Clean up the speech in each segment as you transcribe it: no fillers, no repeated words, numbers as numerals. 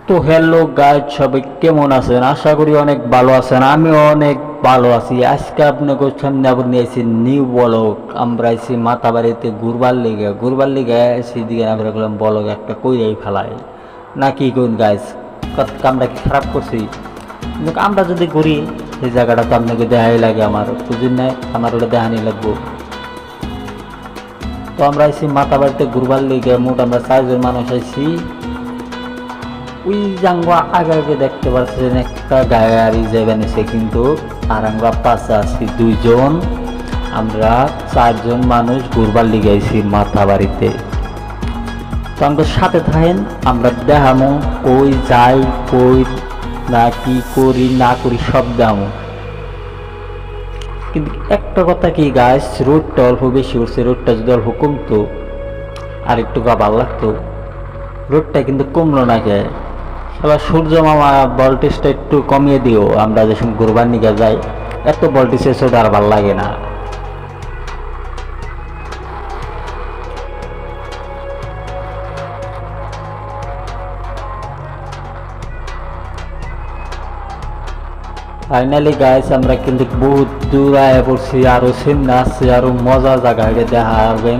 তো hello guys, সবাই কেমন আছেন? আশা করি অনেক ভালো আছেন। আমিও অনেক ভালো আছি। আজকে আপনাকে সামনে আবার নিয়ে এসেছি নিউ ব্লগ। আমরা এসেছি মাতাবাড়িতে ঘুরবার লিগে এসে দিকে আমরা বললাম ব্লগ একটা কইরাই ফেলাই না, কি কোন গাইজ? আমরা কি খারাপ করছি? কিন্তু আমরা যদি ঘুরি সেই জায়গাটা তো আপনাকে দেখাই লাগে, আমার বুঝুন না, আমার ওটা দেখানি লাগবো। তো আমরা এসেছি মাতাবাড়িতে ঘুরবার লিগে, মোট আমরা 4 জন মানুষ আইছি। ওই জাঙ্গা আগে আগে দেখতে পাচ্ছেন একটা গাড়ি যাবেন এসে, কিন্তু আর আমরা পাশে আছি 2 জন। আমরা 4 জন মানুষ ঘুরবার লিগে আইছি মাথা বাড়িতে। তো আমাদের সাথে থাকেন, আমরা দেখামো কই যাই, কই না, কি করি না করি সব দেখামো। কিন্তু একটা কথা কি গাছ, রোডটা অল্প বেশি উঠছে, রোডটা যদি অল্প কমতো আর একটু ভালো লাগতো। রোডটা কিন্তু কমলো না কে? এবার সূর্য মামা ভোল্টেজটা একটু কমিয়ে দিও, আমরা যে সময় ঘুরবার নিয়ে যাই এত ভোল্টেজে সেটা আর ভালো লাগে না। ফাইনালি গাইস, আমরা কিন্তু বহুত দূর আয় পড়ছি, আরো সিন আছে, আরো মজা জায়গা এটা দেখা হবেন।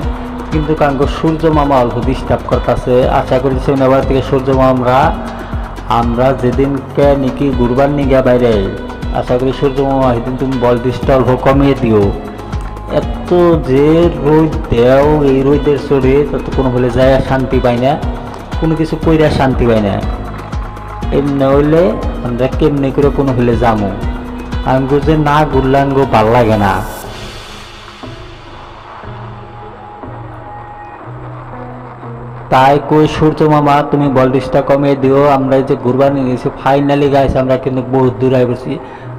কিন্তু কারণ সূর্য মামা অল্প ডিস্টার্ব করতেছে। আশা করি সিনেমার থেকে সূর্য মামা আমরা যেদিনকে নাকি ঘুরবার নিয়ে বাইরে, আশা করি সূর্য মামা সেদিন তুমি ভোল্টেজটা অল্প কমিয়ে দিও। এত যে রোদ দেও, এই রোদের চড়ে তত কোনো হলে যায় শান্তি পাই না, কোনো কিছু কইরা শান্তি পাই না। এমনি হইলে আমরা কেমনি করে কোনো হলে যাবো, আঙ্গু যে না ঘুরলে আঙ্গু ভাল লাগে না। তাই কই সূর্য মামা তুমি ভোল্টেজটা কমিয়ে দিও, আমরা যে ঘুরবার নিয়ে গেছি। ফাইনালি গাইস, আমরা কিন্তু বহুত দূর আই পড়ছি।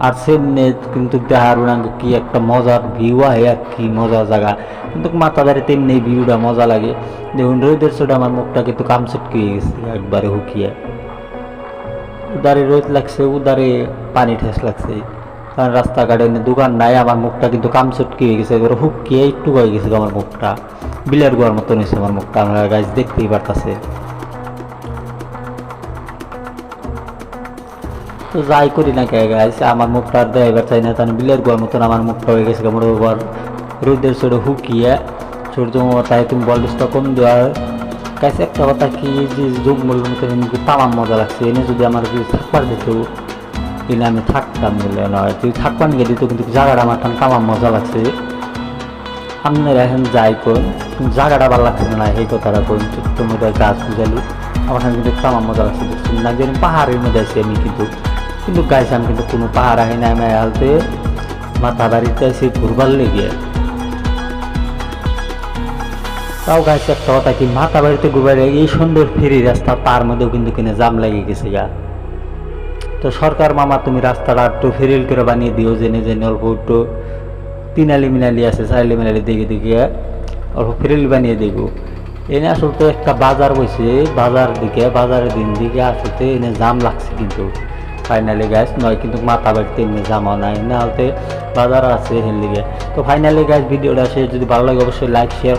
আর সেমনি কিন্তু দেখার কি একটা মজার ভিউ আয়, আর কি মজার জায়গা। কিন্তু মাথা বাড়িতে এমনি ভিউটা মজা লাগে। দেখুন রোদের চোটে আমার মুখটা কিন্তু কামচুটকি হয়ে গেছে একবারে হুকিয়ে। উদারে রোদ লাগছে, উদারে পানি ঠেস লাগছে, কারণ রাস্তাঘাটে দোকান নাই। আমার মুখটা কিন্তু কামচুটকি হয়ে গেছে, এবার হুকিয়ে একটু হয়ে গেছে আমার মুখটা, বিলের গোয়ার মতন হয়েছে আমার মুখটা, আমরা গাছ দেখতেই পারতাছে। তো যাই করি না কে গাছ, আমার মুখটা আর দেখাইবার চাই না, তাহলে বিলের গোয়ার মতন আমার মুখটা হয়ে গেছে মোট ওভার রোদের চোটে হুকিয়ে। সূর্য তাই তুমি বলটা কম দেওয়ার কাছে একটা কথা কি, যে যোগ মূল্যের মতো তামাম মজা লাগছে। এনে যদি আমার যদি থাকবার দিত, এনে আমি থাকতাম বলে নয়, যদি থাকবার নিয়ে দিত, কিন্তু জায়গাটা আমার তামাম মজা লাগছে। আপনারা এখন যাই কোন জায়গাটা ভালো লাগছে না, এই কথাটা কোন ছোট্ট মধ্যে গাছ বুঝালি আমার কিন্তু তামাম মজা লাগছে। দেখছেন না যে আমি পাহাড়ের মধ্যে আছি, আমি কিন্তু কিন্তু গাছ আমি কিন্তু কোনো পাহাড় আহি না, আমি হালতে মাথা বাড়িতে আছি ঘুরবার লেগে। তাও গাছ একটা কথা কি, মাথা বাড়িতে ঘুরবার এই সুন্দর ফেরি রাস্তা, তার মধ্যেও কিন্তু কিনে জাম লেগে গেছে গা। তো সরকার মামা তুমি রাস্তাটা একটু ফেরিল করে বানিয়ে দিও, জেনে জেনে অল্প একটু তিনালি মিনালি আছে, চাইলি মিনালি দিকে দিকে অল্প ফেরিল বানিয়ে দেবো। এনে আসলে তো একটা বাজার বসে, বাজার দিকে বাজারের দিন দিকে আসতে এনে জাম লাগছে। কিন্তু ফাইনালি গাছ নয়, কিন্তু মাথা বাড়িতে এমনি জামা নাই না হতে বাজার আছে হেন দিকে। তো ফাইনালি গাছ ভিডিওটা সে যদি ভালো লাগে অবশ্যই লাইক শেয়ার